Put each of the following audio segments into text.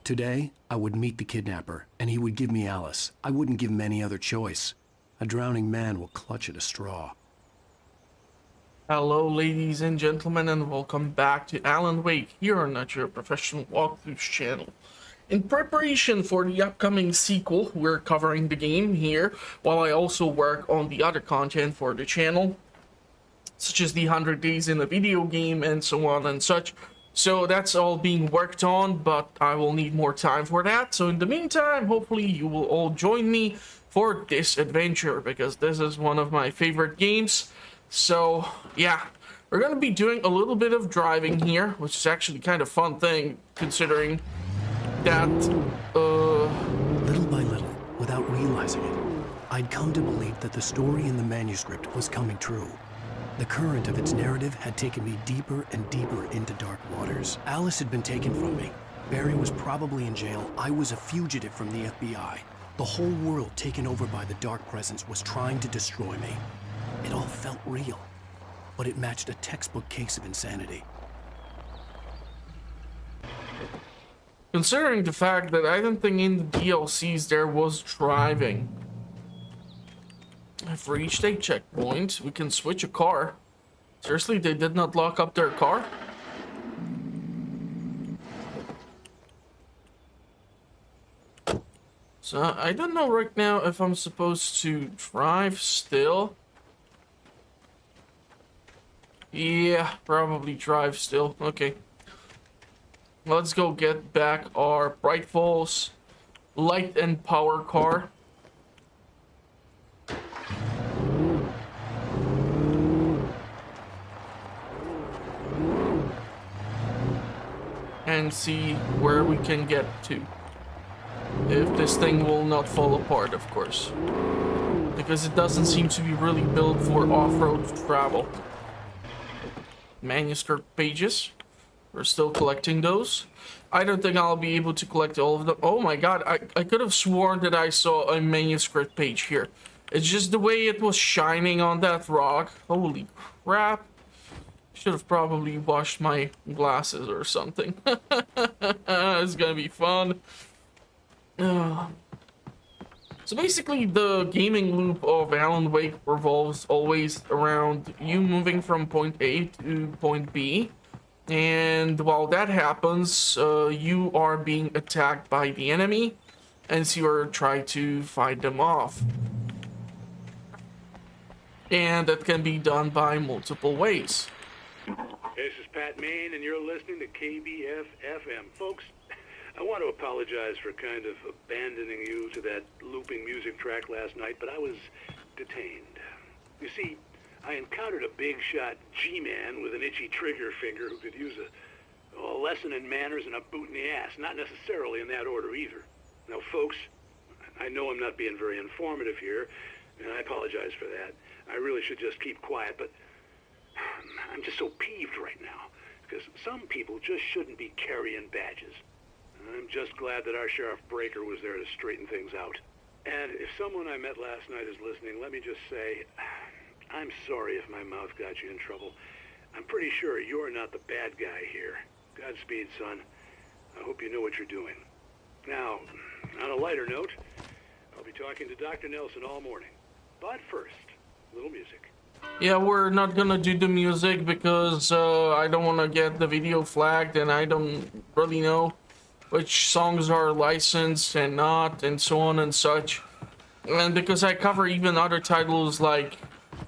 Today, I would meet the kidnapper, and he would give me Alice. I wouldn't give him any other choice. A drowning man will clutch at a straw. Hello ladies and gentlemen, and welcome back to Alan Wake here on Your Professional Walkthroughs channel. In preparation for the upcoming sequel, we're covering the game here, while I also work on the other content for the channel, such as the 100 days in a video game and so on and such. So that's all being worked on, but I will need more time for that. So in the meantime, hopefully you will all join me for this adventure, because this is one of my favorite games. So yeah, we're gonna be doing a little bit of driving here, which is actually kind of fun thing, considering that Little by little, without realizing it, I'd come to believe that the story in the manuscript was coming true. The current of its narrative had taken me deeper and deeper into dark waters. Alice had been taken from me. Barry was probably in jail. I was a fugitive from the FBI. The whole world taken over by the dark presence was trying to destroy me. It all felt real, but it matched a textbook case of insanity. considering the fact that I don't think in the DLCs there was driving. I've reached a checkpoint. We can switch a car. Seriously, they did not lock up their car? So I don't know right now if I'm supposed to drive still. Yeah, probably drive still. Okay. Let's go get back our Bright Falls light and power car. And see where we can get to. If this thing will not fall apart, of course. Because it doesn't seem to be really built for off-road travel. Manuscript pages. We're still collecting those. I don't think I'll be able to collect all of them. Oh my god, I could have sworn that I saw a manuscript page here. It's just the way it was shining on that rock. Holy crap. Should have probably washed my glasses or something. It's gonna be fun. So basically the gaming loop of Alan Wake revolves always around you moving from point A to point B. And while that happens, you are being attacked by the enemy, and so you're trying to fight them off. And that can be done by multiple ways. This is Pat Main, and you're listening to KBF-FM. Folks, I want to apologize for kind of abandoning you to that looping music track last night, but I was detained. You see, I encountered a big-shot G-man with an itchy trigger finger who could use a lesson in manners and a boot in the ass, not necessarily in that order either. Now, folks, I know I'm not being very informative here, and I apologize for that. I really should just keep quiet, but I'm just so peeved right now, because some people just shouldn't be carrying badges. I'm just glad that our Sheriff Breaker was there to straighten things out. And if someone I met last night is listening, let me just say, I'm sorry if my mouth got you in trouble. I'm pretty sure you're not the bad guy here. Godspeed, son. I hope you know what you're doing. Now, on a lighter note, I'll be talking to Dr. Nelson all morning. But first, a little music. Yeah, we're not gonna do the music because I don't want to get the video flagged, and I don't really know which songs are licensed and not, and so on and such. And because I cover even other titles like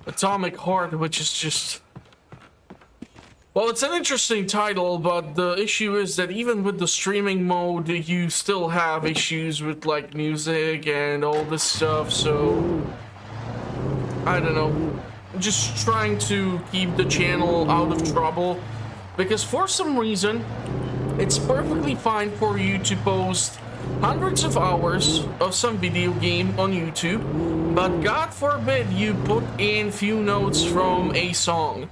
Atomic Heart, which is just... well, it's an interesting title, but the issue is that even with the streaming mode, you still have issues with, like, music and all this stuff, so... I don't know. Just trying to keep the channel out of trouble, because for some reason, it's perfectly fine for you to post hundreds of hours of some video game on YouTube, but God forbid you put in few notes from a song.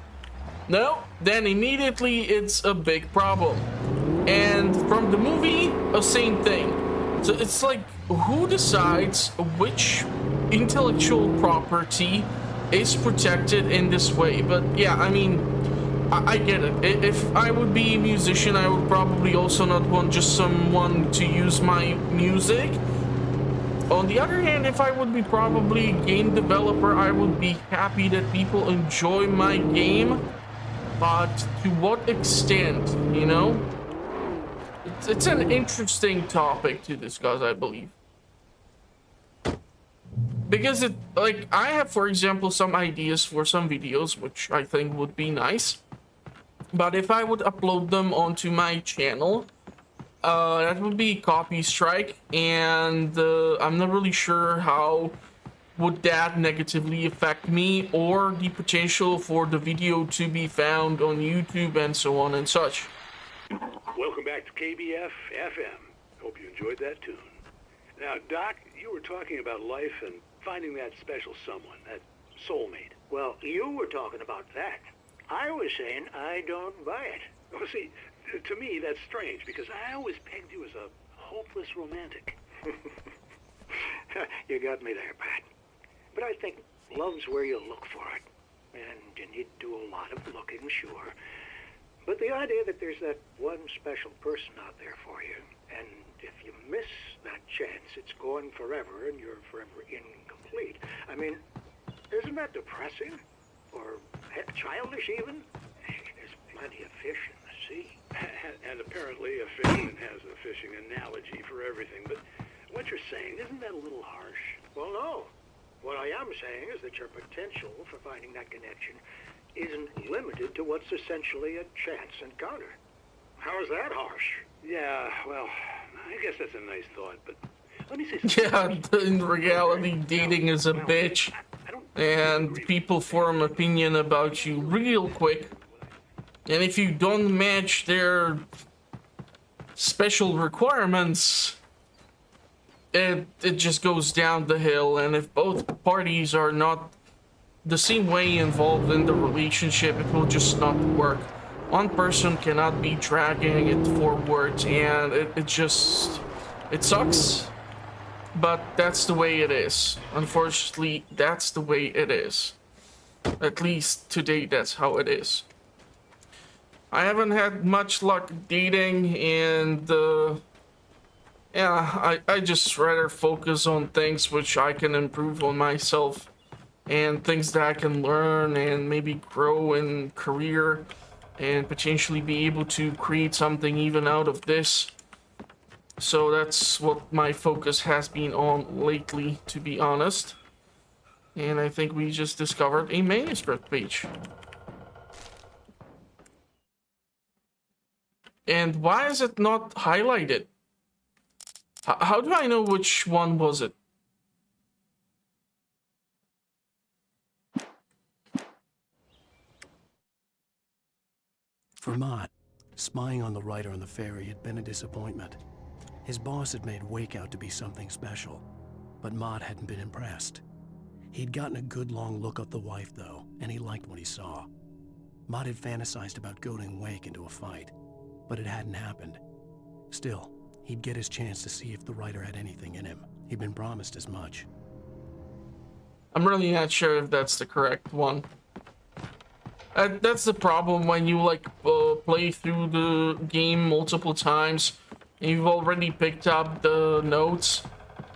No, then immediately it's a big problem. And from the movie, the same thing. So it's like, who decides which intellectual property is protected in this way? But yeah, I mean, I get it. If I would be a musician, I would probably also not want just someone to use my music. On the other hand, if I would be probably a game developer, I would be happy that people enjoy my game. But to what extent, you know? It's an interesting topic to discuss, I believe. Because I have, for example, some ideas for some videos, which I think would be nice. But if I would upload them onto my channel, that would be copy strike, and I'm not really sure how would that negatively affect me or the potential for the video to be found on YouTube and so on and such. Welcome back to KBF FM. Hope you enjoyed that tune. Now, Doc, you were talking about life and finding that special someone, that soulmate. Well, you were talking about that. I was saying I don't buy it. Well, see, to me, that's strange, because I always pegged you as a hopeless romantic. You got me there, Pat. But I think love's where you look for it. And you need to do a lot of looking, sure. But the idea that there's that one special person out there for you, and if you miss that chance, it's gone forever, and you're forever incomplete. I mean, isn't that depressing? Or childish, even? There's plenty of fish in the sea. And apparently a fisherman has a fishing analogy for everything, but what you're saying, isn't that a little harsh? Well, no. What I am saying is that your potential for finding that connection isn't limited to what's essentially a chance encounter. How is that harsh? Yeah, well, I guess that's a nice thought, but let me say something. Yeah, in reality, dating is a bitch. And people form opinion about you real quick. And if you don't match their special requirements, it just goes down the hill. And if both parties are not the same way involved in the relationship, it will just not work. One person cannot be dragging it forward, and it sucks. But that's the way it is. Unfortunately, that's the way it is. At least today, that's how it is. I haven't had much luck dating, and yeah, I just rather focus on things which I can improve on myself, and things that I can learn and maybe grow in career, and potentially be able to create something even out of this. So that's what my focus has been on lately, to be honest. And I think we just discovered a manuscript page. And why is it not highlighted? How do I know which one was it? For Mott, spying on the writer on the ferry had been a disappointment. His boss had made Wake out to be something special, but Mott hadn't been impressed. He'd gotten a good long look at the wife, though, and he liked what he saw. Mott had fantasized about goading Wake into a fight, but it hadn't happened. Still, he'd get his chance to see if the writer had anything in him. He'd been promised as much. I'm really not sure if that's the correct one. That's the problem when you play through the game multiple times and you've already picked up the notes.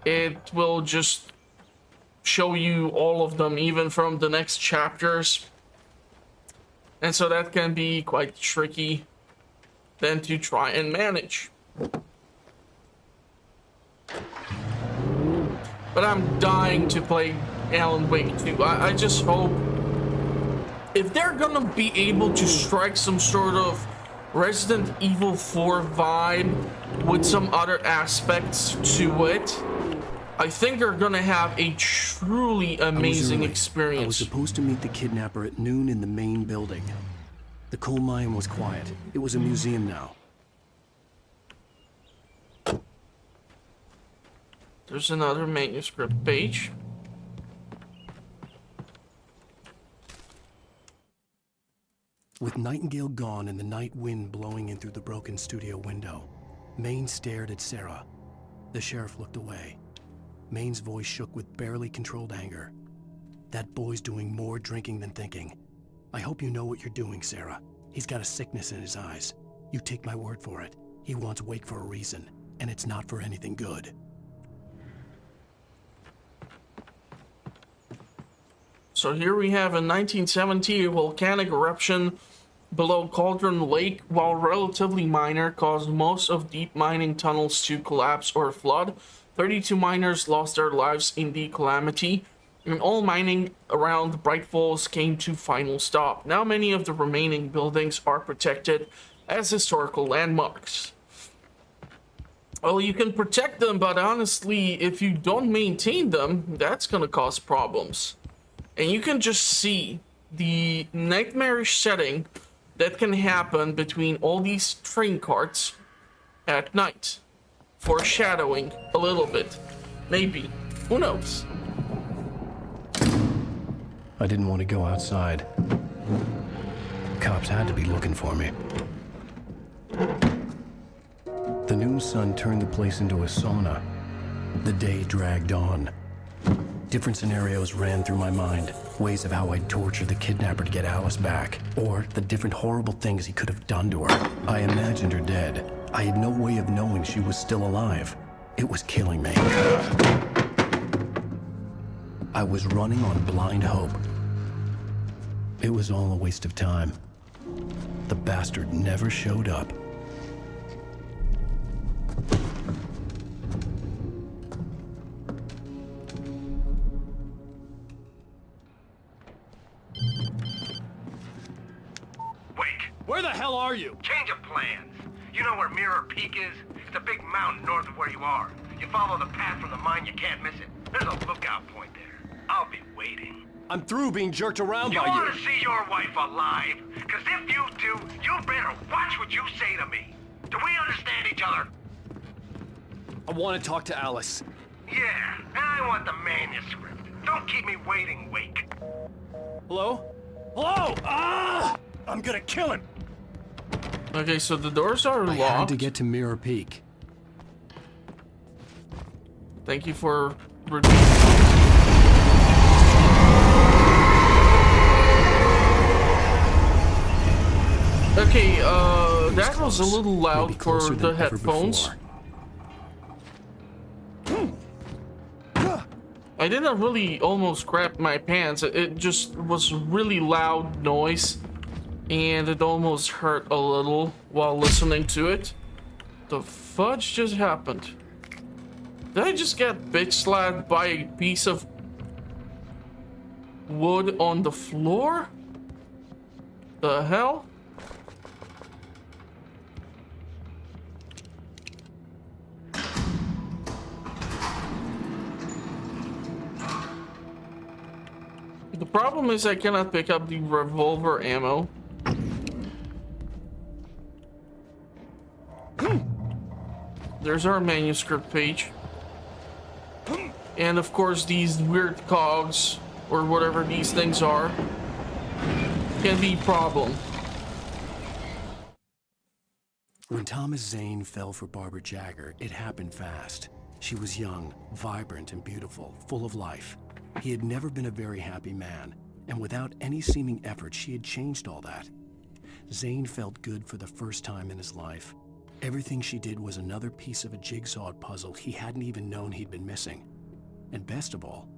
It will just show you all of them, even from the next chapters. And so that can be quite tricky then to try and manage. But I'm dying to play Alan Wake 2. I just hope if they're gonna be able to strike some sort of Resident Evil 4 vibe with some other aspects to it, I think they're gonna have a truly amazing experience. I was supposed to meet the kidnapper at noon in the main building. The coal mine was quiet. It was a museum now. There's another manuscript page. With Nightingale gone and the night wind blowing in through the broken studio window, Maine stared at Sarah. The sheriff looked away. Maine's voice shook with barely controlled anger. That boy's doing more drinking than thinking. I hope you know what you're doing, Sarah. He's got a sickness in his eyes. You take my word for it. He wants Wake for a reason, and it's not for anything good. So here we have in 1970 a volcanic eruption below Cauldron Lake, while relatively minor, caused most of deep mining tunnels to collapse or flood. 32 miners lost their lives in the calamity, and all mining around Bright Falls came to final stop. Now many of the remaining buildings are protected as historical landmarks. Well, you can protect them, but honestly, if you don't maintain them, that's gonna cause problems. And you can just see the nightmarish setting that can happen between all these train carts at night. Foreshadowing a little bit. Maybe. Who knows? I didn't want to go outside. Cops had to be looking for me. The noon sun turned the place into a sauna. The day dragged on. Different scenarios ran through my mind. Ways of how I'd torture the kidnapper to get Alice back. Or the different horrible things he could have done to her. I imagined her dead. I had no way of knowing she was still alive. It was killing me. I was running on blind hope. It was all a waste of time. The bastard never showed up. Where the hell are you? Change of plans. You know where Mirror Peak is? It's a big mountain north of where you are. You follow the path from the mine, you can't miss it. There's a lookout point there. I'll be waiting. I'm through being jerked around by You you. want to see your wife alive? Because if you do, you better watch what you say to me. Do we understand each other? I want to talk to Alice. Yeah, and I want the manuscript. Don't keep me waiting, Wake. Hello? Hello? Ah! I'm gonna kill him. Okay, so the doors are I locked. had to get to Mirror Peak. Thank you for... Okay, that was a little loud Maybe for closer the than ever headphones. before. I didn't really almost crap my pants. It just was really loud noise, and it almost hurt a little while listening to it. The fudge just happened? Did I just get bitch slapped by a piece of wood on the floor? The hell? The problem is I cannot pick up the revolver ammo. There's our manuscript page. And of course these weird cogs, or whatever these things are, can be a problem. When Thomas Zane fell for Barbara Jagger, it happened fast. She was young, vibrant, and beautiful, full of life. He had never been a very happy man, and without any seeming effort, she had changed all that. Zane felt good for the first time in his life. Everything she did was another piece of a jigsaw puzzle he hadn't even known he'd been missing. And best of all,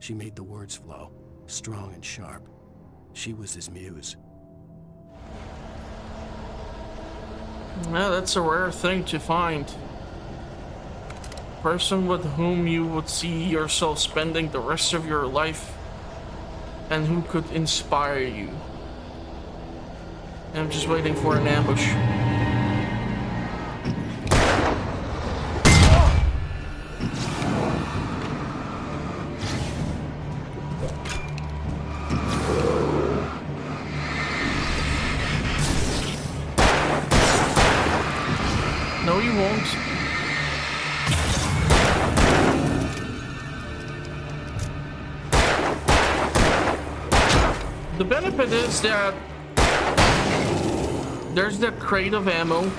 she made the words flow, strong and sharp. She was his muse. Yeah, that's a rare thing to find. Person with whom you would see yourself spending the rest of your life, and who could inspire you. I'm just waiting for an ambush. No, you won't. The benefit is that there's that crate of ammo.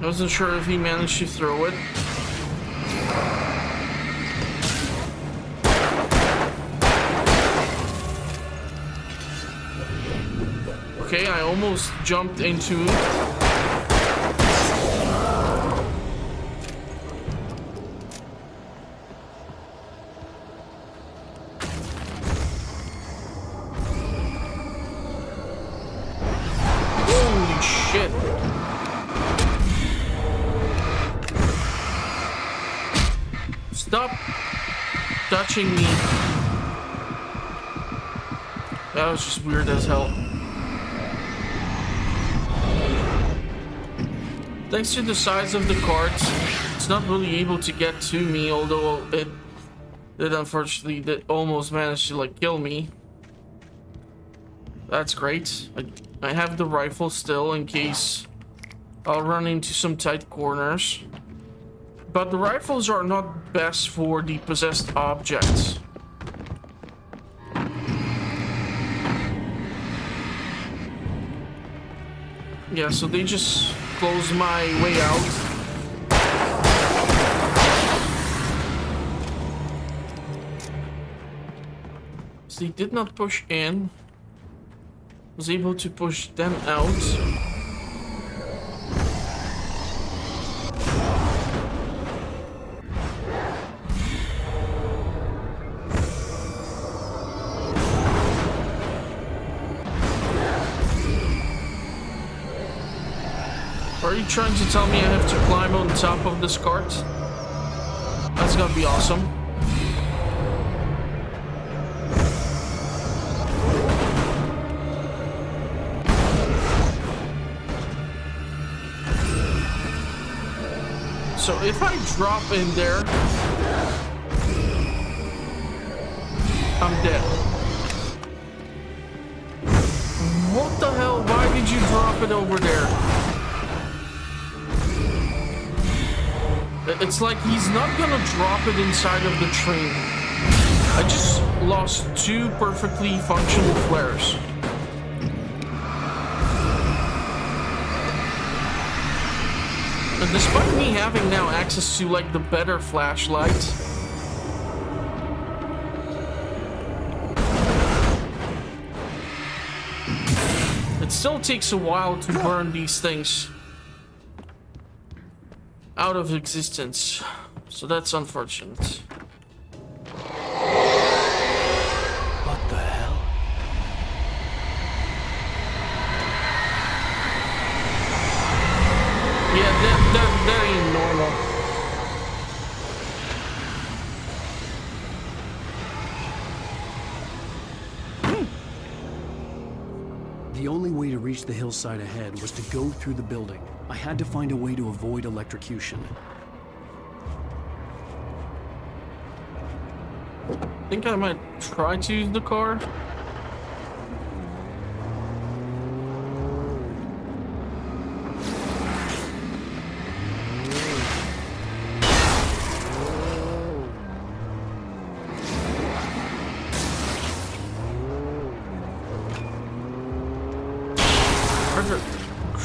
I wasn't sure if he managed to throw it. Okay, I almost jumped into... Holy shit. Stop touching me. That was just weird as hell. Thanks to the size of the cart, it's not really able to get to me, although it unfortunately did almost manage to like kill me. That's great. I have the rifle still in case I'll run into some tight corners. But the rifles are not best for the possessed objects. Yeah, so they just close my way out. So they did not push in. Was able to push them out. Are you trying to tell me I have to climb on top of this cart? That's gonna be awesome. So if I drop in there, I'm dead. What the hell? Why did you drop it over there? It's like he's not gonna drop it inside of the train. I just lost 2 perfectly functional flares. And despite me having now access to like the better flashlight, it still takes a while to burn these things out of existence. So that's unfortunate. What the hell? Yeah, that ain't normal. The only way to reach the hillside ahead was to go through the building. I had to find a way to avoid electrocution. I think I might try to use the car.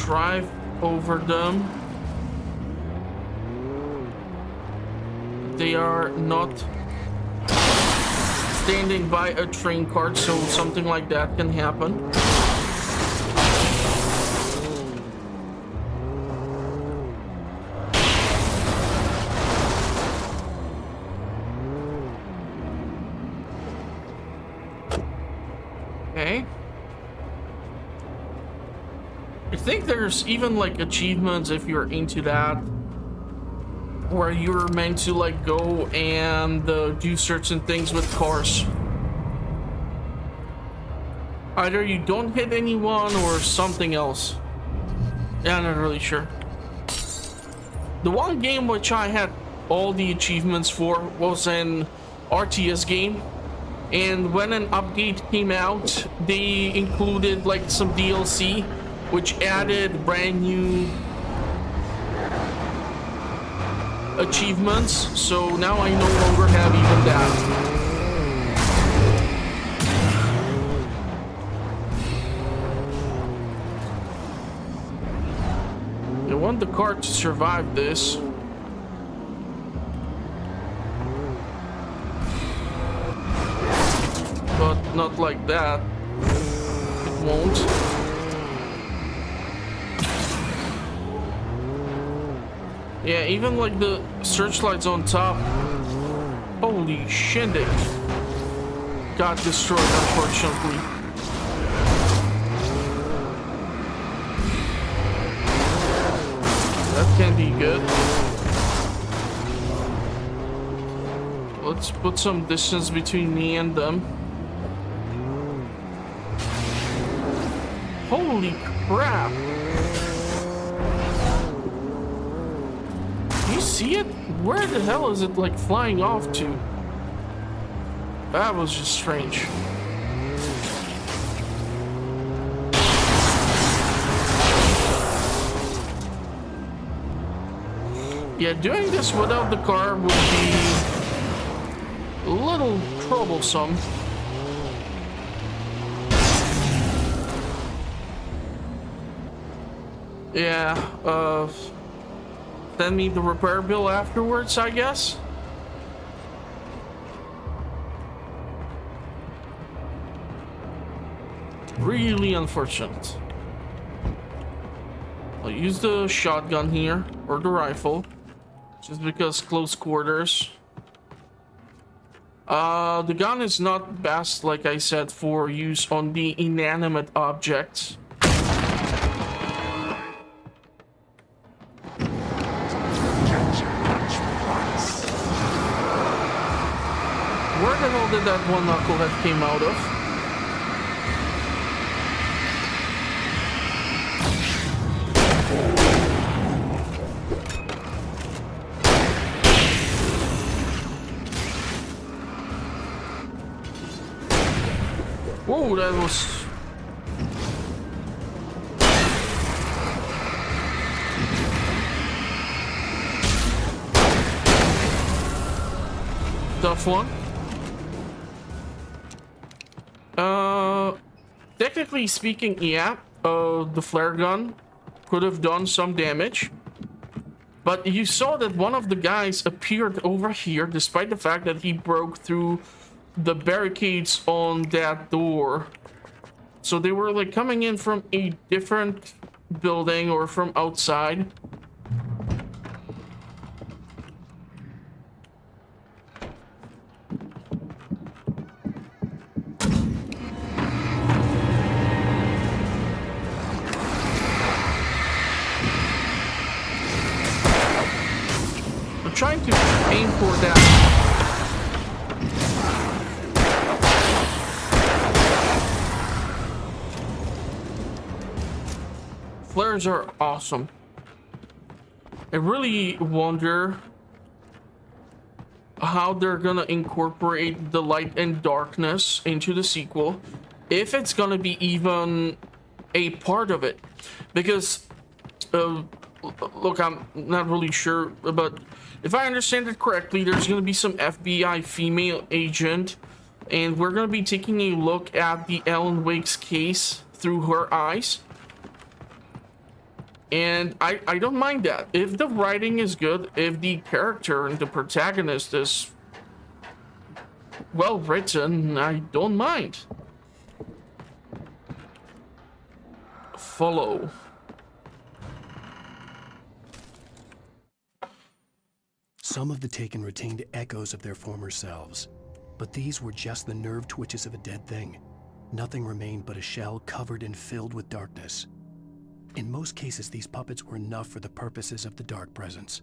Drive over them. They are not standing by a train cart, so something like that can happen. Okay. I think there's even like achievements if you're into that, where you're meant to like go and do certain things with cars. Either you don't hit anyone or something else. Yeah, I'm not really sure. The one game which I had all the achievements for was an RTS game. And when an update came out, they included like some DLC which added brand new achievements, so now I no longer have even that. I want the cart to survive this. But not like that. It won't. Yeah, even like the searchlights on top. Holy shindig. Got destroyed, unfortunately. That can be good. Let's put some distance between me and them. Holy crap! You see it? Where the hell is it like flying off to? That was just strange. Yeah, doing this without the car would be a little troublesome. Yeah, send me the repair bill afterwards, I guess. Really unfortunate. I'll use the shotgun here, or the rifle, just because close quarters. The gun is not best, like I said, for use on the inanimate objects. Where the hell did that one knucklehead came out of? Whoa, that was... tough one. Technically speaking, yeah, the flare gun could have done some damage. But you saw that one of the guys appeared over here, despite the fact that he broke through the barricades on that door. So they were like coming in from a different building or from outside. I'm trying to aim for that. Flares are awesome. I really wonder how they're gonna incorporate the light and darkness into the sequel, if it's gonna be even a part of it. Because look, I'm not really sure, but if I understand it correctly, there's gonna be some FBI female agent, and we're gonna be taking a look at the Alan Wake's case through her eyes. And I don't mind that. If the writing is good, if the character and the protagonist is well written, I don't mind. Follow. Some of the Taken retained echoes of their former selves, but these were just the nerve twitches of a dead thing. Nothing remained but a shell covered and filled with darkness. In most cases, these puppets were enough for the purposes of the dark presence.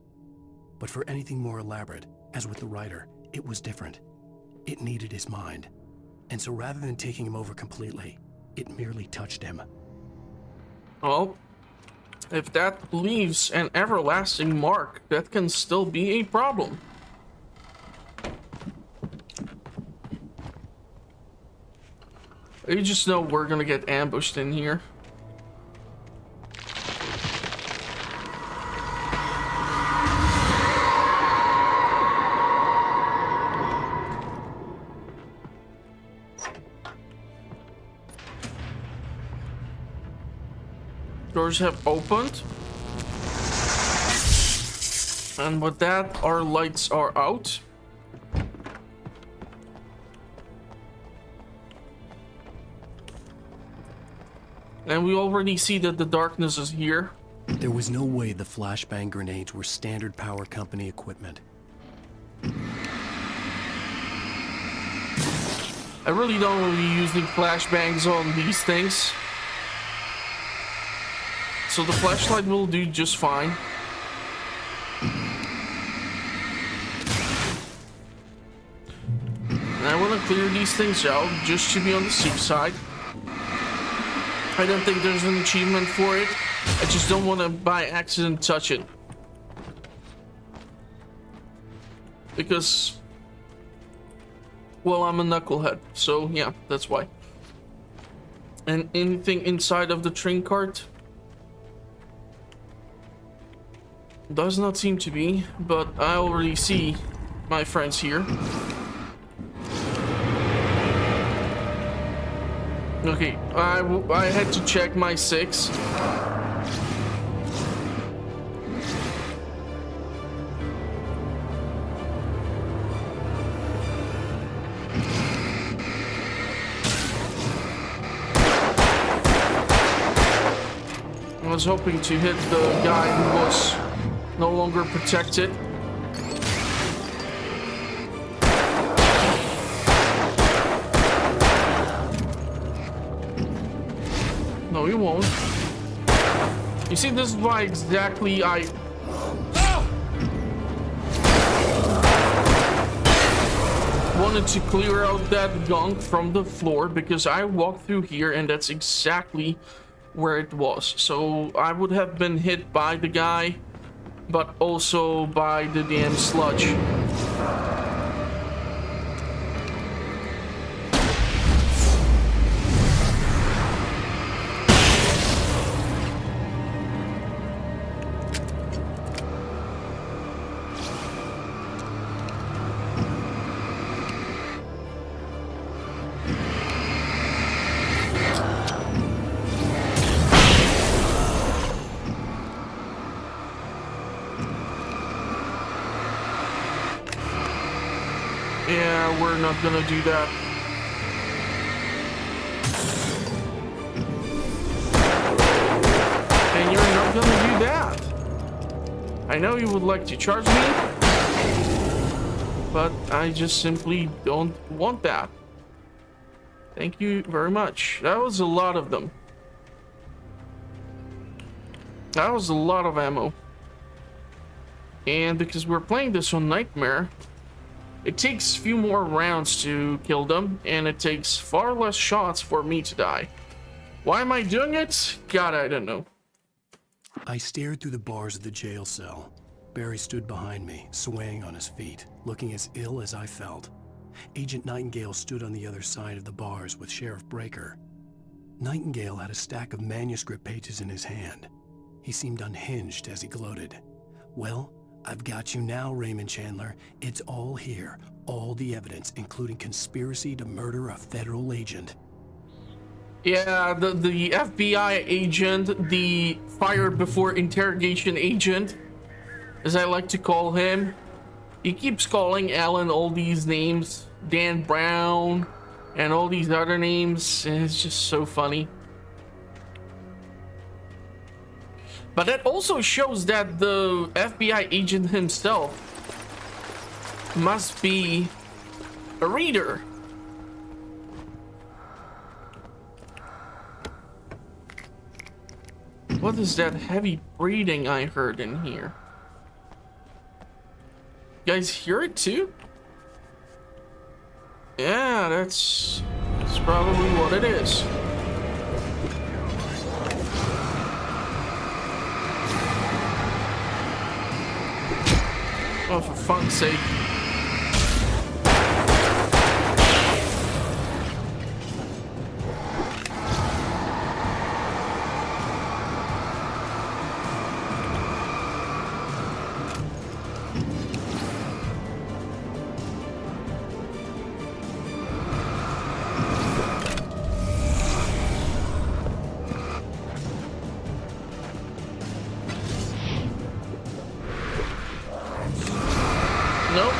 But for anything more elaborate, as with the writer, it was different. It needed his mind. And so rather than taking him over completely, it merely touched him. Well, if that leaves an everlasting mark, that can still be a problem. You just know we're gonna get ambushed in here. Doors have opened. And with that, our lights are out. And we already see that the darkness is here. There was no way the flashbang grenades were standard power company equipment. I really don't want to be using flashbangs on these things. So the flashlight will do just fine. And I want to clear these things out just to be on the safe side. I don't think there's an achievement for it. I just don't want to by accident touch it. Because, well, I'm a knucklehead, so yeah, that's why. And anything inside of the train cart? Does not seem to be, but I already see my friends here. Okay, I had to check my 6. I was hoping to hit the guy who was no longer protected. No, you won't. You see, this is why exactly I wanted to clear out that gunk from the floor, because I walked through here and that's exactly where it was. So I would have been hit by the guy, but also by the damn sludge. Yeah, we're not gonna do that. And you're not gonna do that. I know you would like to charge me, but I just simply don't want that. Thank you very much. That was a lot of them. That was a lot of ammo. And because we're playing this on Nightmare, it takes a few more rounds to kill them, and it takes far less shots for me to die. Why am I doing it? God, I don't know. I stared through the bars of the jail cell. Barry stood behind me, swaying on his feet, looking as ill as I felt. Agent Nightingale stood on the other side of the bars with Sheriff Breaker. Nightingale had a stack of manuscript pages in his hand. He seemed unhinged as he gloated. Well, I've got you now, Raymond Chandler. It's all here. All the evidence, including conspiracy to murder a federal agent. Yeah, the FBI agent, the fired before interrogation agent, as I like to call him. He keeps calling Alan all these names, Dan Brown, and all these other names, and it's just so funny. But that also shows that the FBI agent himself must be a reader. What is that heavy breathing I heard in here? You guys hear it too? Yeah, that's probably what it is. Oh, for fuck's sake. Nope.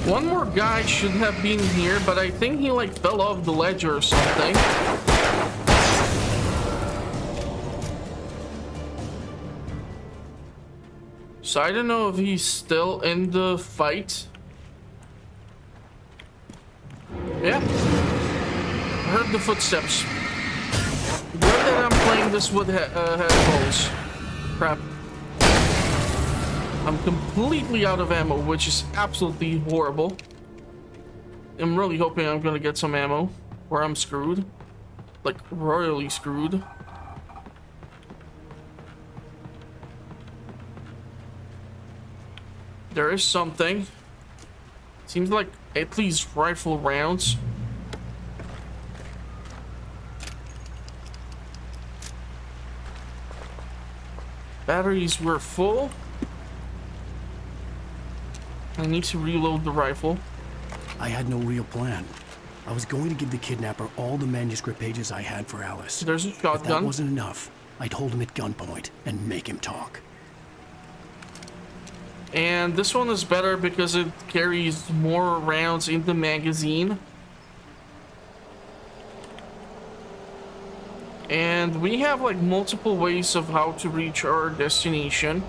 One more guy should have been here, but I think he like fell off the ledge or something. So I don't know if he's still in the fight. Yeah. I heard the footsteps. Good that I'm playing this with headphones. Crap. I'm completely out of ammo, which is absolutely horrible. I'm really hoping I'm gonna get some ammo, or I'm screwed. Like, royally screwed. There is something. Seems like at least rifle rounds. Batteries were full. I need to reload the rifle. I had no real plan. I was going to give the kidnapper all the manuscript pages I had for Alice. There's a If that shotgun. wasn't enough, I'd hold him at gunpoint and make him talk. And this one is better because it carries more rounds in the magazine. And we have like multiple ways of how to reach our destination.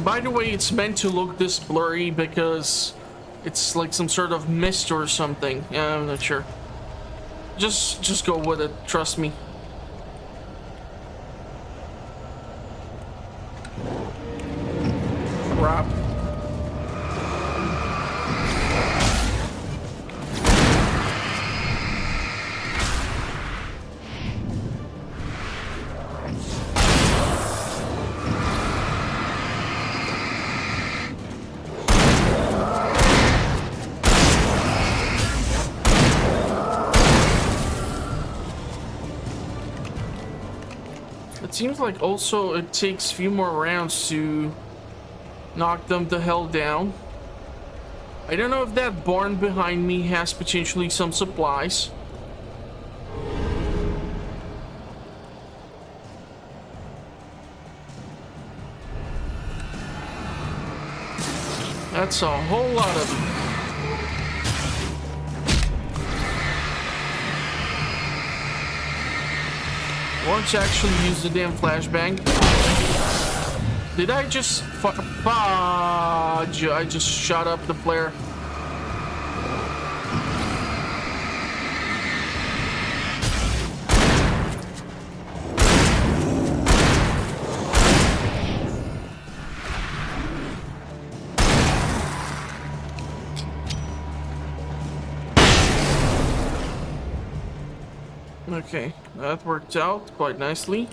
By the way, it's meant to look this blurry because it's like some sort of mist or something. Yeah, I'm not sure. Just go with it. Trust me. Crap. Seems like also it takes a few more rounds to knock them the hell down. I don't know if that barn behind me has potentially some supplies. That's a whole lot of them. Let's actually use the damn flashbang. Did I just fudge? I just shot up the flare. Okay, that worked out quite nicely.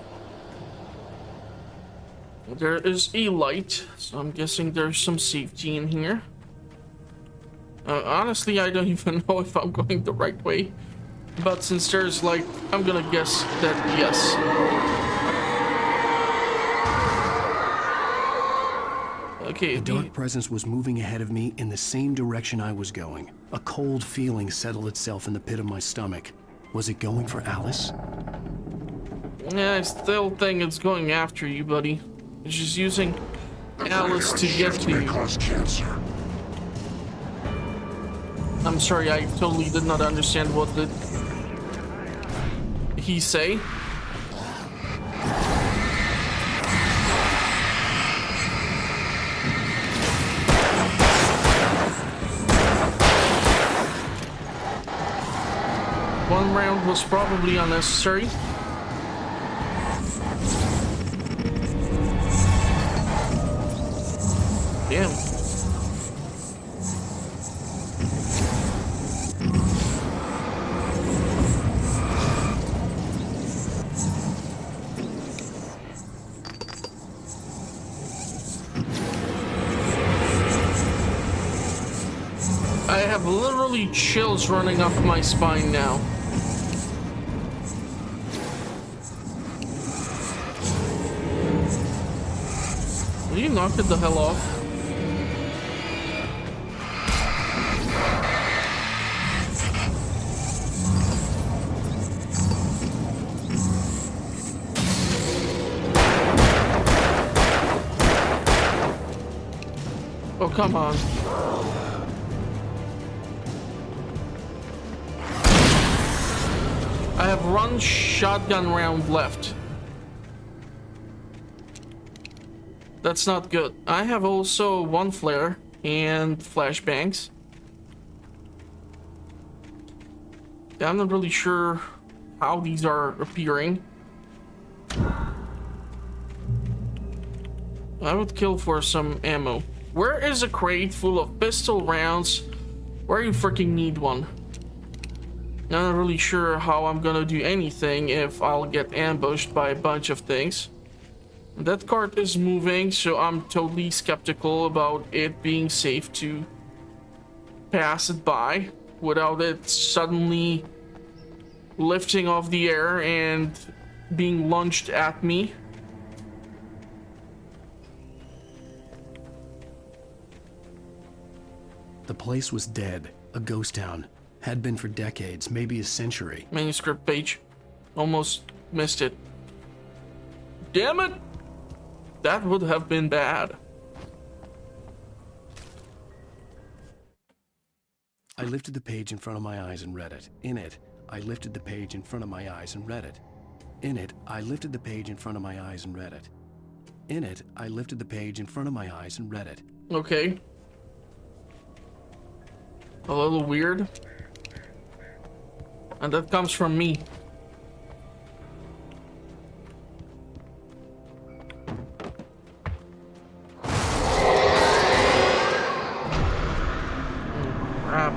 There is a light, so I'm guessing there's some safety in here. Honestly, I don't even know if I'm going the right way. But since there's light, I'm gonna guess that yes. Okay, The dark presence was moving ahead of me in the same direction I was going. A cold feeling settled itself in the pit of my stomach. Was it going for Alice? Yeah, I still think it's going after you, buddy. It's just using Alice to get to you. I'm sorry, I totally did not understand what did he say. One round was probably unnecessary. Damn. I have literally chills running up my spine now. Will you knock it the hell off? Oh, come on. I have one shotgun round left. That's not good. I have also one flare and flashbangs. I'm not really sure how these are appearing. I would kill for some ammo. Where is a crate full of pistol rounds where you freaking need one? I'm not really sure how I'm gonna do anything if I'll get ambushed by a bunch of things. That cart is moving, so I'm totally skeptical about it being safe to pass it by without it suddenly lifting off the air and being launched at me. The place was dead, a ghost town. Had been for decades, maybe a century. Manuscript page. Almost missed it. Damn it! That would have been bad. I lifted the page in front of my eyes and read it. In it, I lifted the page in front of my eyes and read it. In it, I lifted the page in front of my eyes and read it. In it, I lifted the page in front of my eyes and read it. Okay. A little weird. And that comes from me. Crap.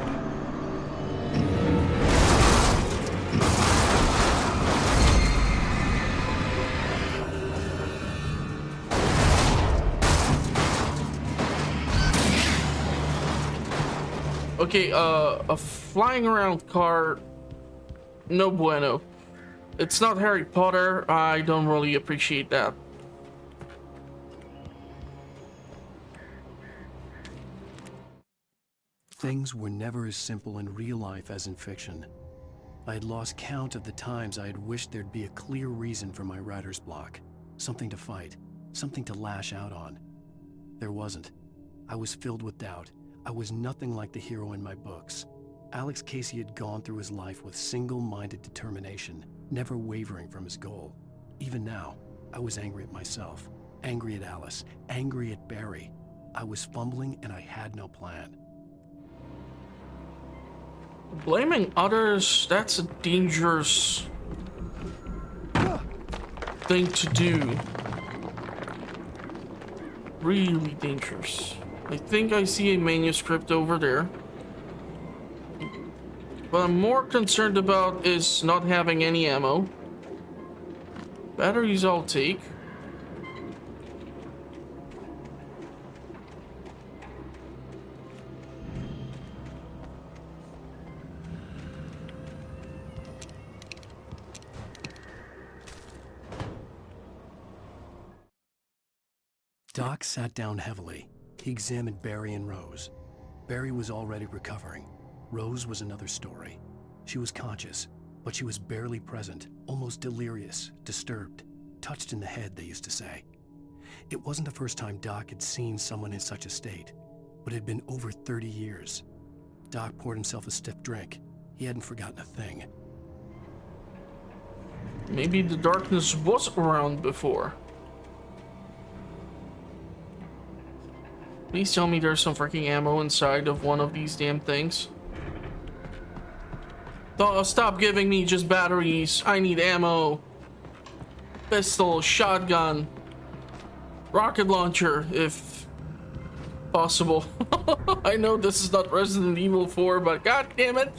Okay, a flying around car, no bueno. It's not Harry Potter. I don't really appreciate that. Things were never as simple in real life as in fiction. I had lost count of the times I had wished there'd be a clear reason for my writer's block. Something to fight, something to lash out on. There wasn't. I was filled with doubt. I was nothing like the hero in my books. Alex Casey had gone through his life with single-minded determination, never wavering from his goal. Even now, I was angry at myself, angry at Alice, angry at Barry. I was fumbling and I had no plan. Blaming others, that's a dangerous thing to do. Really dangerous. I think I see a manuscript over there. What I'm more concerned about is not having any ammo. Batteries I'll take. Doc sat down heavily. He examined Barry and Rose. Barry was already recovering. Rose was another story. She was conscious, but she was barely present, almost delirious, disturbed, touched in the head, they used to say. It wasn't the first time Doc had seen someone in such a state, but it had been over 30 years. Doc poured himself a stiff drink. He hadn't forgotten a thing. Maybe the darkness was around before. Please tell me there's some freaking ammo inside of one of these damn things. Stop giving me just batteries. I need ammo. Pistol, shotgun, rocket launcher, if possible. I know this is not Resident Evil 4, but god damn it,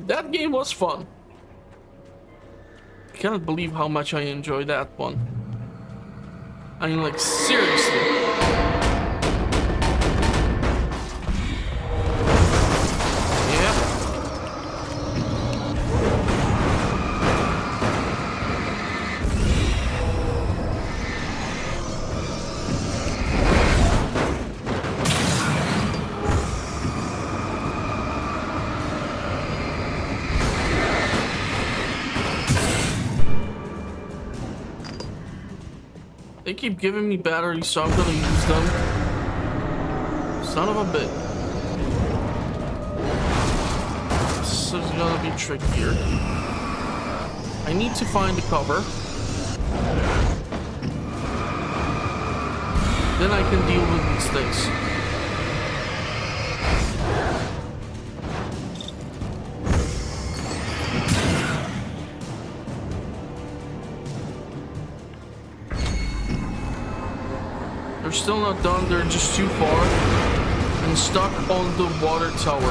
that game was fun. I cannot believe how much I enjoyed that one. I mean, like, seriously. They keep giving me batteries, so I'm gonna use them. Son of a bit. This is gonna be trickier. I need to find the cover. Then I can deal with these things. They're still not done, they're just too far and stuck on the water tower.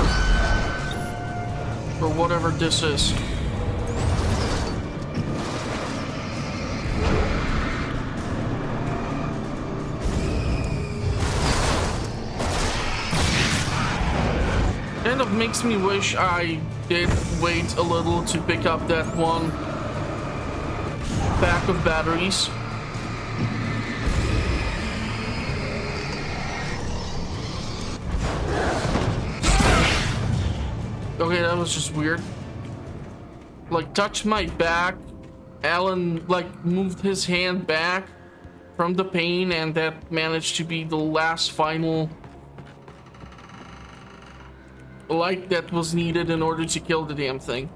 Or whatever this is. Kind of makes me wish I did wait a little to pick up that one pack of batteries. Okay, that was just weird. Like, touched my back. Alan, like, moved his hand back from the pain, and that managed to be the last final light that was needed in order to kill the damn thing.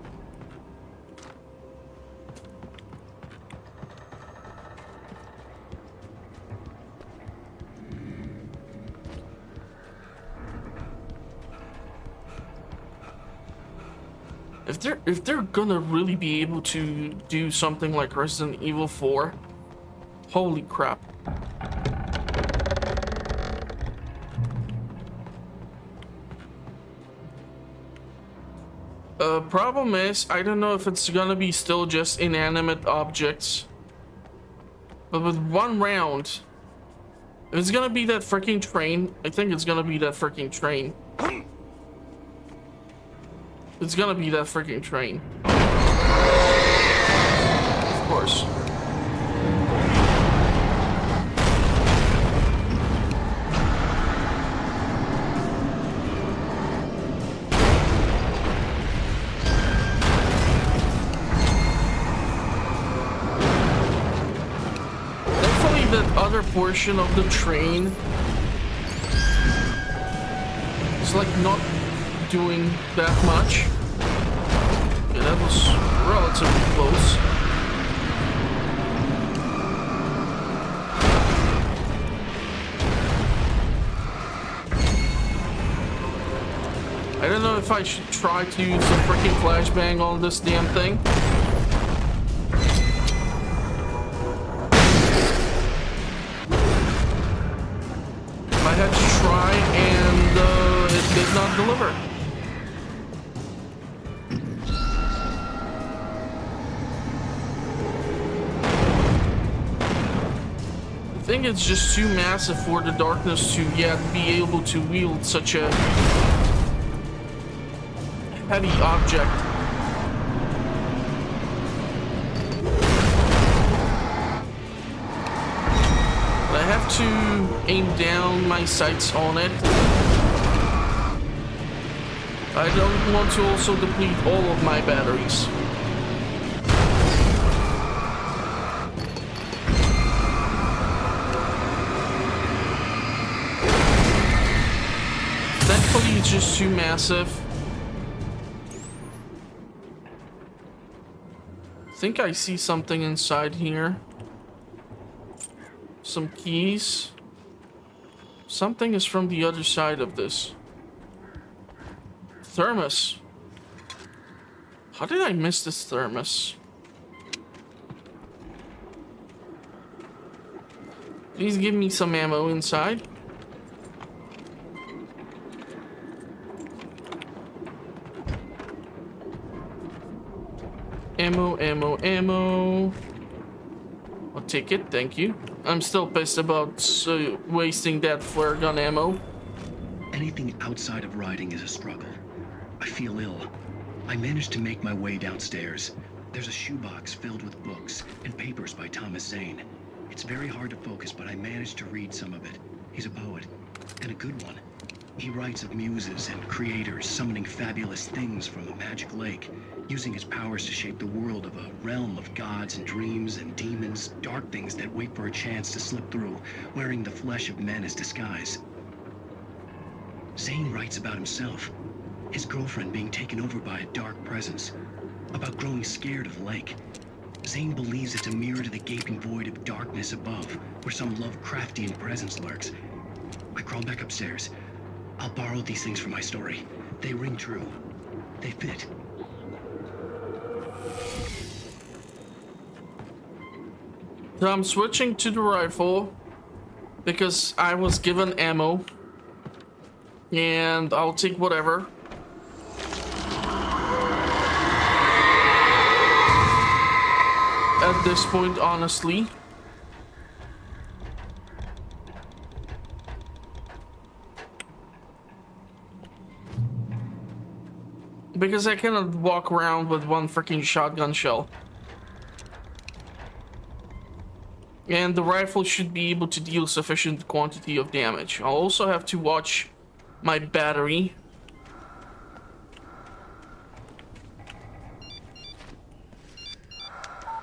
If they're gonna really be able to do something like Resident Evil 4, holy crap. Problem is, I don't know if it's gonna be still just inanimate objects. But with one round, if it's gonna be that freaking train, I think it's gonna be that freaking train. It's gonna be that freaking train. Of course. Thankfully, that other portion of the train is like not doing that much. Yeah, that was relatively close. I don't know if I should try to use some freaking flashbang on this damn thing. I had to try and it did not deliver. I think it's just too massive for the darkness to yet be able to wield such a heavy object. But I have to aim down my sights on it. I don't want to also deplete all of my batteries. Thankfully, it's just too massive. I think I see something inside here. Some keys. Something is from the other side of this. Thermos. How did I miss this thermos? Please give me some ammo inside. Ammo, ammo, ammo. I'll take it, thank you. I'm still pissed about wasting that flare gun ammo. Anything outside of riding is a struggle. I feel ill. I managed to make my way downstairs. There's a shoebox filled with books and papers by Thomas Zane. It's very hard to focus, but I managed to read some of it. He's a poet, and a good one. He writes of muses and creators summoning fabulous things from the magic lake, using his powers to shape the world of a realm of gods and dreams and demons, dark things that wait for a chance to slip through, wearing the flesh of men as disguise. Zane writes about himself, his girlfriend being taken over by a dark presence, about growing scared of the lake. Zane believes it's a mirror to the gaping void of darkness above, where some Lovecraftian presence lurks. I crawl back upstairs. I'll borrow these things for my story. They ring true. They fit. So I'm switching to the rifle because I was given ammo. And I'll take whatever. At this point, honestly. Because I cannot walk around with one freaking shotgun shell. And the rifle should be able to deal sufficient quantity of damage. I'll also have to watch my battery.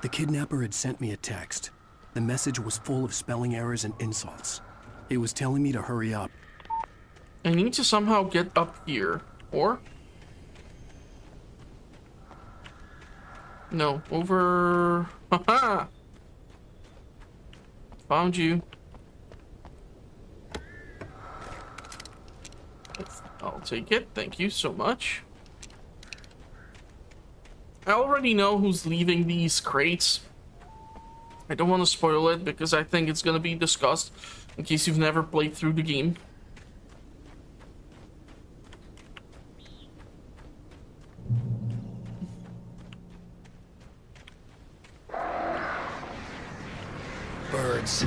The kidnapper had sent me a text. The message was full of spelling errors and insults. It was telling me to hurry up. I need to somehow get up here. Or? No, over... Haha! Found you. I'll take it. Thank you so much. I already know who's leaving these crates. I don't want to spoil it because I think it's gonna be discussed in case you've never played through the game. Birds.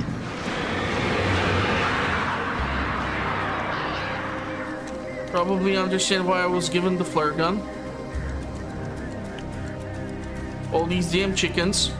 Probably understand why I was given the flare gun. All these damn chickens.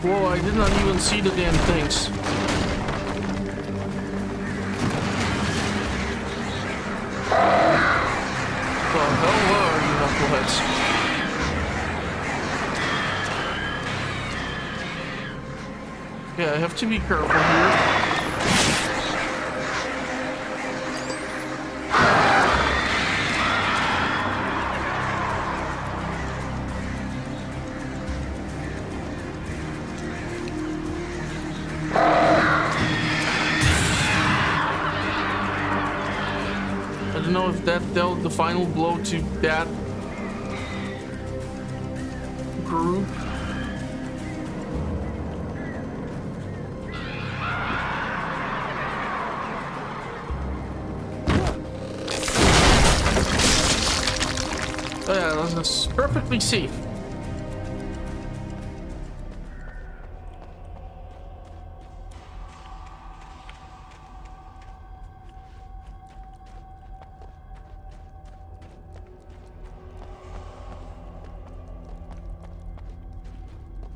Whoa, I did not even see the damn things. The hell where are you, knuckleheads? Yeah, I have to be careful here. I don't know if that dealt the final blow to that group. Oh yeah, that's perfectly safe.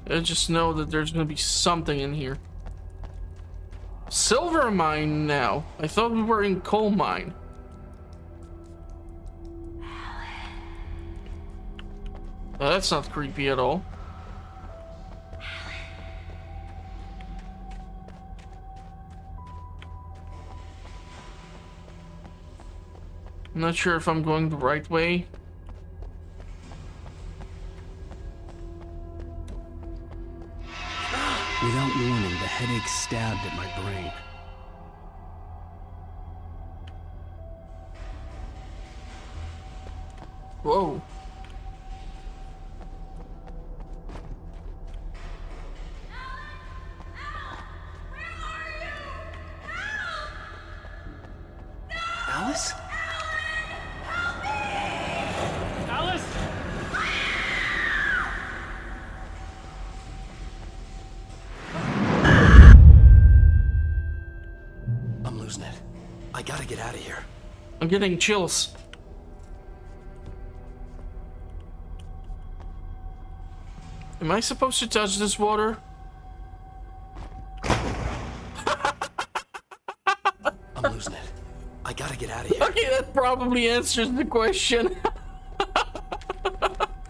I just know that there's gonna be something in here. Silver mine now. I thought we were in coal mine. Oh, that's not creepy at all. I'm not sure if I'm going the right way. Without warning, the headache stabbed at my brain. I'm getting chills. Am I supposed to touch this water? I'm losing it. I gotta get out of here. Okay, that probably answers the question.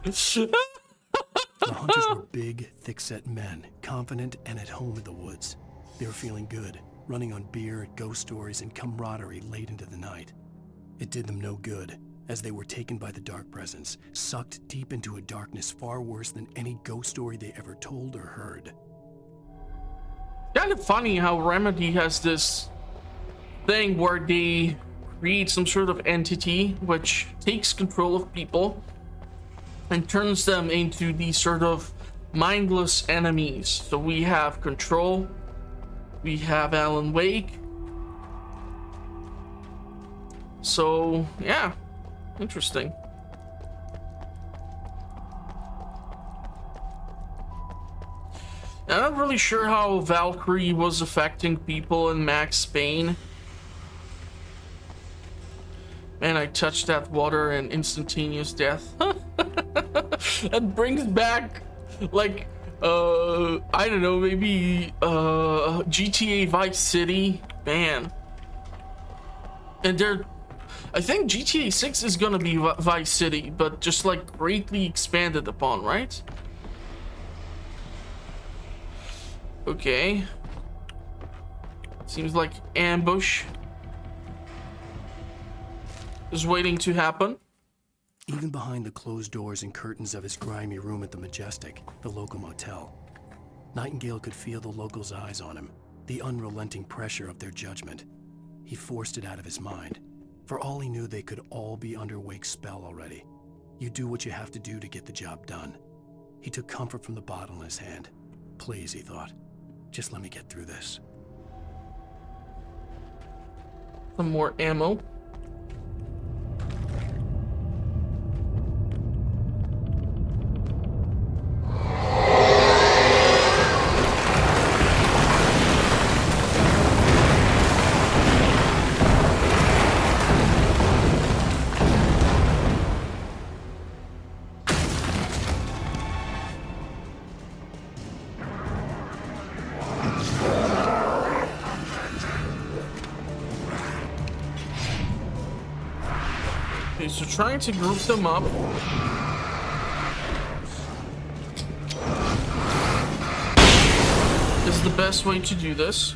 The hunters were big, thick-set men, confident and at home in the woods. They were feeling good, running on beer, ghost stories, and camaraderie late into the night. It did them no good, as they were taken by the dark presence, sucked deep into a darkness far worse than any ghost story they ever told or heard. Kind of funny how Remedy has this thing where they create some sort of entity which takes control of people and turns them into these sort of mindless enemies. So we have Control, we have Alan Wake. So yeah, interesting. I'm not really sure how Valkyrie was affecting people in Max Payne. Man, I touched that water and instantaneous death. That brings back, like, I don't know, maybe GTA Vice City. Man. And I think GTA 6 is gonna be Vice City, but just like greatly expanded upon, right? Okay. Seems like ambush is waiting to happen. Even behind the closed doors and curtains of his grimy room at the Majestic, the local motel, Nightingale could feel the locals' eyes on him, the unrelenting pressure of their judgment. He forced it out of his mind. For all he knew, they could all be under Wake's spell already. You do what you have to do to get the job done. He took comfort from the bottle in his hand. Please, he thought, just let me get through this. Some more ammo. So trying to group them up. Is the best way to do this.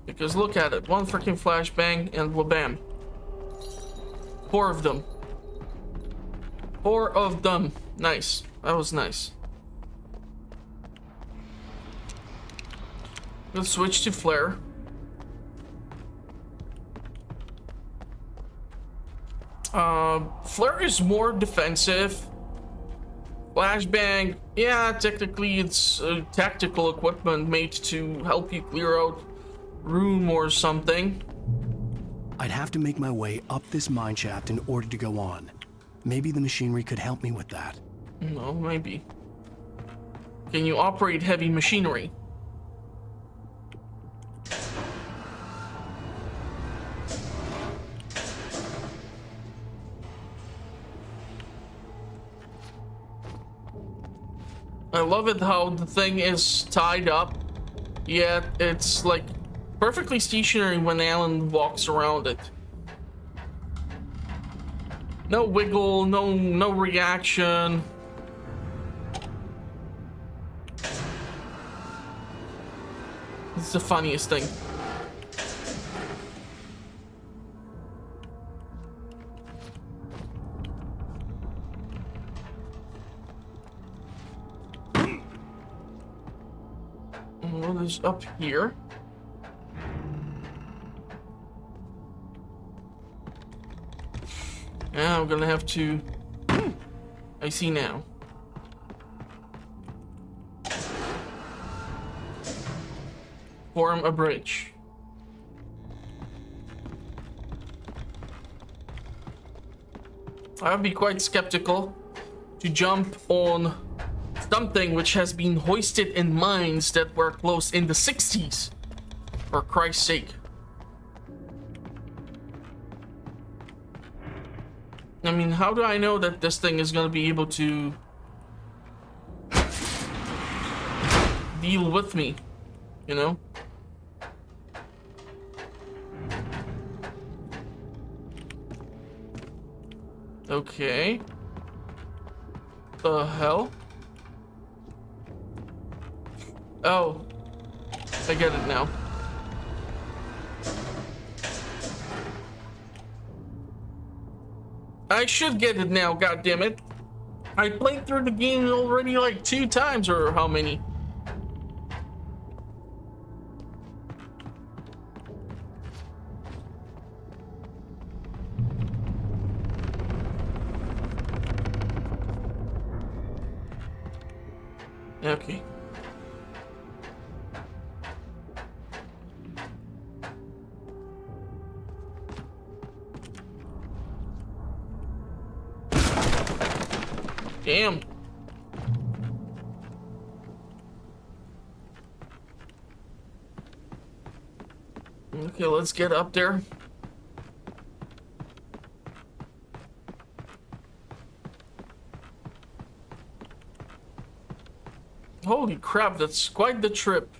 Because look at it. One freaking flashbang and wabam. 4 of them. 4 of them. Nice. That was nice. Let's switch to flare. Flare is more defensive. Flashbang, yeah, technically it's tactical equipment made to help you clear out room or something. I'd have to make my way up this mine shaft in order to go on. Maybe the machinery could help me with that. No, maybe. Can you operate heavy machinery? I love it how the thing is tied up, yet it's like perfectly stationary when Alan walks around it. No wiggle, no reaction. It's the funniest thing. What is up here? Now I'm gonna have to... I see now. Form a bridge. I would be quite skeptical to jump on something which has been hoisted in mines that were closed in the 60s. For Christ's sake. I mean, how do I know that this thing is gonna be able to deal with me, you know? Okay. The hell? Oh. I get it now. I should get it now, goddammit. I played through the game already like 2 times, or how many? Okay. Damn. Okay, let's get up there. Holy crap, that's quite the trip.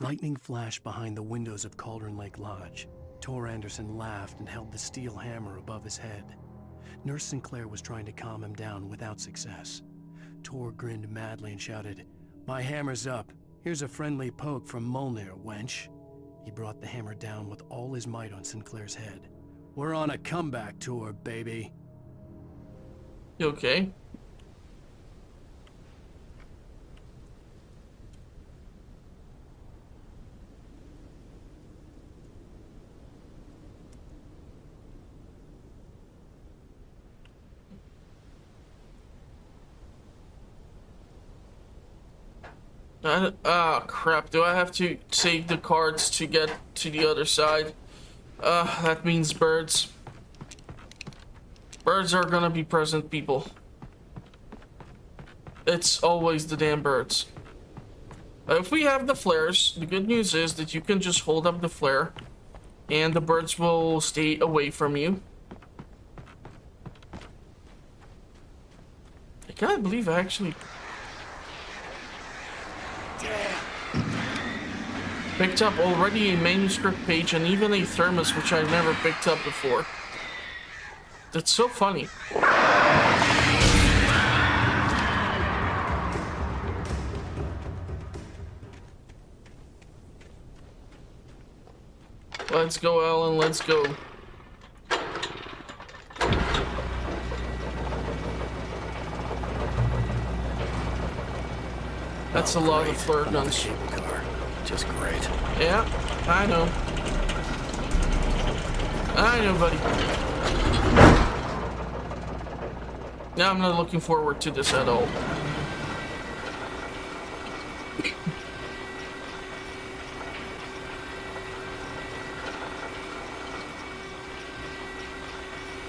Lightning flashed behind the windows of Cauldron Lake Lodge. Tor Anderson laughed and held the steel hammer above his head. Nurse Sinclair was trying to calm him down without success. Tor grinned madly and shouted, "My hammer's up. Here's a friendly poke from Molnir, wench." He brought the hammer down with all his might on Sinclair's head. "We're on a comeback tour, baby." You okay? Crap. Do I have to save the cards to get to the other side? That means birds. Birds are gonna be present, people. It's always the damn birds. If we have the flares, the good news is that you can just hold up the flare and the birds will stay away from you. I can't believe I actually picked up already a manuscript page and even a thermos, which I've never picked up before. That's so funny. Let's go, Alan, let's go. That's a lot of flare guns. Car. Just great. Yeah, I know. I know, buddy. Now I'm not looking forward to this at all.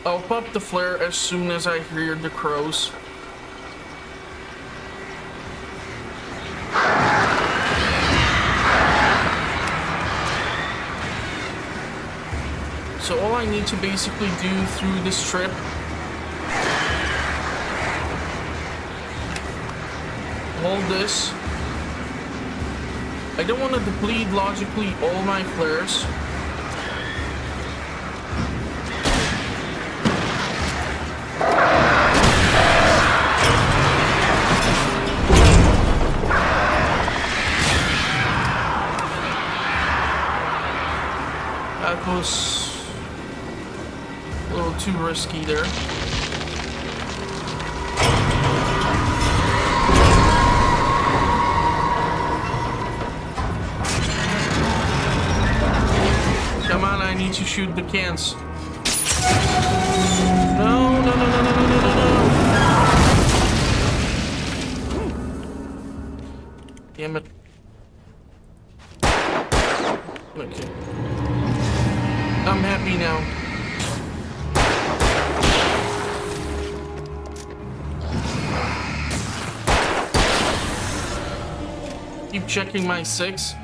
I'll pop the flare as soon as I hear the crows. So all I need to basically do through this trip hold this. I don't want to deplete logically all my flares. That was a little too risky there. Come on, I need to shoot the cans. No, no, no, no, no, no, no, no, no. Damn it. Okay. I'm happy now. Keep checking my 6.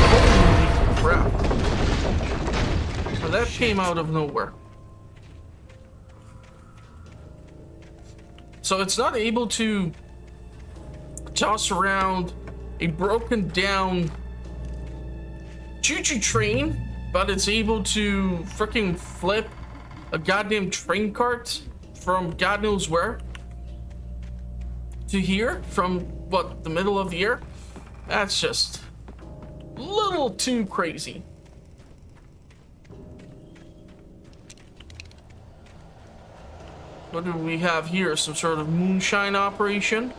Holy crap. Well, that came out of nowhere. So it's not able to toss around a broken down choo-choo train, but it's able to freaking flip a goddamn train cart from God knows where to here, from what, the middle of the air? That's just a little too crazy. What do we have here? Some sort of moonshine operation.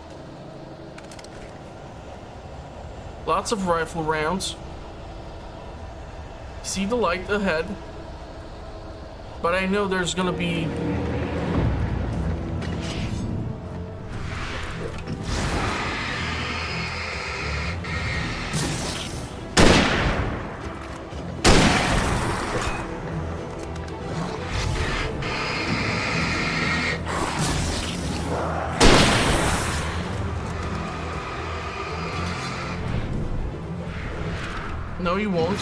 Lots of rifle rounds. See the light ahead. But I know there's gonna be... No, you won't.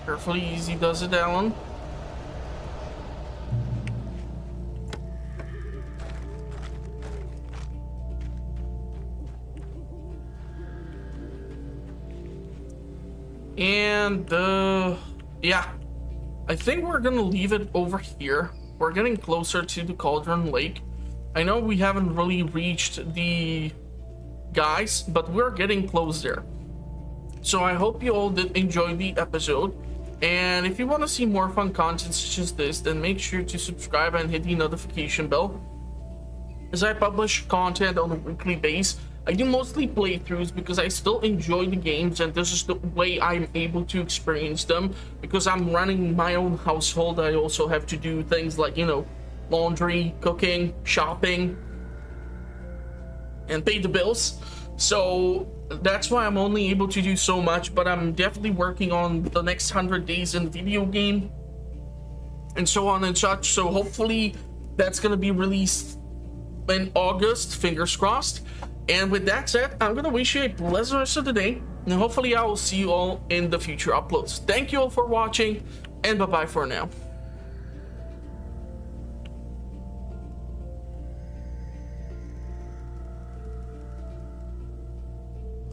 Carefully, easy does it, Alan. And, yeah. I think we're gonna leave it over here. We're getting closer to the Cauldron Lake. I know we haven't really reached the guys, but we're getting close there. So I hope you all did enjoy the episode. And if you want to see more fun content such as this, then make sure to subscribe and hit the notification bell, as I publish content on a weekly basis. I do mostly playthroughs because I still enjoy the games, and this is the way I'm able to experience them. Because I'm running my own household, I also have to do things like, you know, laundry, cooking, shopping, and pay the bills. So that's why I'm only able to do so much, but I'm definitely working on the next 100 days in the video game and so on and such. So hopefully that's gonna be released in August, fingers crossed. And with that said, I'm gonna wish you a pleasant rest of the day, and hopefully I will see you all in the future uploads. Thank you all for watching, and bye bye for now.